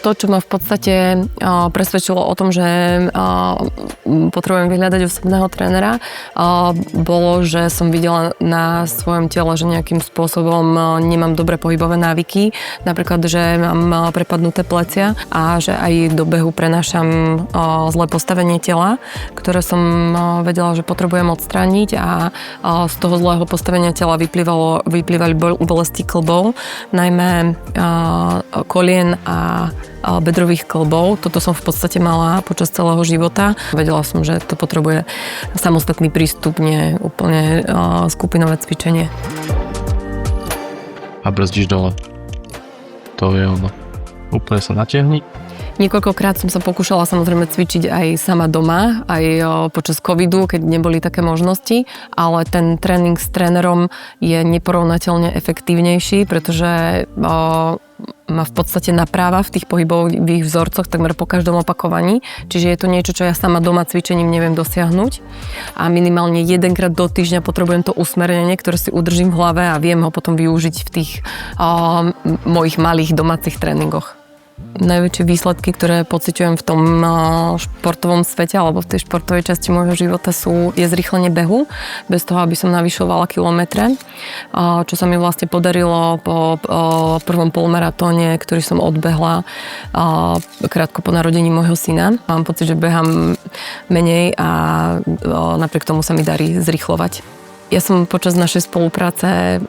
to, čo ma v podstate presvedčilo o tom, že potrebujem vyhľadať osobného trénera, bolo, že som videla na svojom tele, že nejakým spôsobom nemám dobré pohybové návyky. Napríklad, že mám prepadnuté plecia a že aj do behu prenášam zlé postavenie tela, ktoré som vedela, že potrebujem odstrániť a z toho zlého postavenia tela vyplývali bolesti klbov, najmä kolien a bedrových klbov. Toto som v podstate mala počas celého života. Vedela som, že to potrebuje samostatný prístup, nie úplne skupinové cvičenie. A brzdíš dole. To je ono. Úplne sa natiahni. Niekoľkokrát som sa pokúšala samozrejme cvičiť aj sama doma, aj počas covidu, keď neboli také možnosti, ale ten tréning s trénerom je neporovnateľne efektívnejší, pretože ma v podstate napráva v tých pohybových vzorcoch takmer po každom opakovaní. Čiže je to niečo, čo ja sama doma cvičením neviem dosiahnuť. A minimálne jedenkrát do týždňa potrebujem to usmernenie, ktoré si udržím v hlave a viem ho potom využiť v tých mojich malých domácich tréningoch. Najväčšie výsledky, ktoré pociťujem v tom športovom svete alebo v tej športovej časti môjho života je zrýchlenie behu, bez toho, aby som navyšovala kilometre, čo sa mi vlastne podarilo po prvom polmaratóne, ktorý som odbehla krátko po narodení môjho syna. Mám pocit, že behám menej a napriek tomu sa mi darí zrýchlovať. Ja som počas našej spolupráce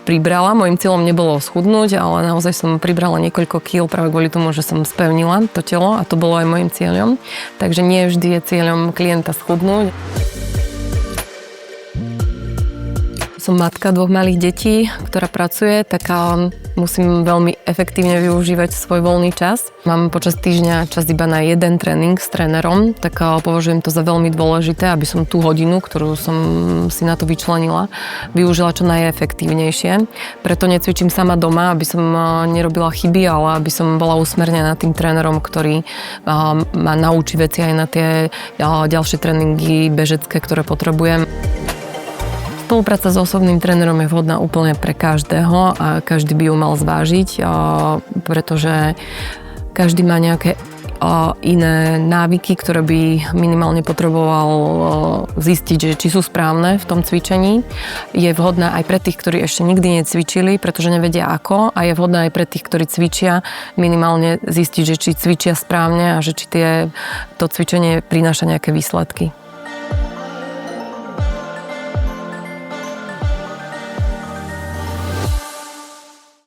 pribrala. Mojím cieľom nebolo schudnúť, ale naozaj som pribrala niekoľko kíl práve kvôli tomu, že som spevnila to telo a to bolo aj mojím cieľom. Takže nie vždy je cieľom klienta schudnúť. Som matka 2 malých detí, ktorá pracuje, tak musím veľmi efektívne využívať svoj voľný čas. Mám počas týždňa čas iba na jeden tréning s trénerom, tak považujem to za veľmi dôležité, aby som tú hodinu, ktorú som si na to vyčlenila, využila čo najefektívnejšie. Preto necvičím sama doma, aby som nerobila chyby, ale aby som bola usmernená tým trénerom, ktorý ma naučí veci aj na tie ďalšie tréningy bežecké, ktoré potrebujem. Spolupráca s osobným trénerom je vhodná úplne pre každého a každý by ju mal zvážiť, pretože každý má nejaké iné návyky, ktoré by minimálne potreboval zistiť, že či sú správne v tom cvičení. Je vhodná aj pre tých, ktorí ešte nikdy necvičili, pretože nevedia ako, a je vhodná aj pre tých, ktorí cvičia, minimálne zistiť, že či cvičia správne a že či to cvičenie prináša nejaké výsledky.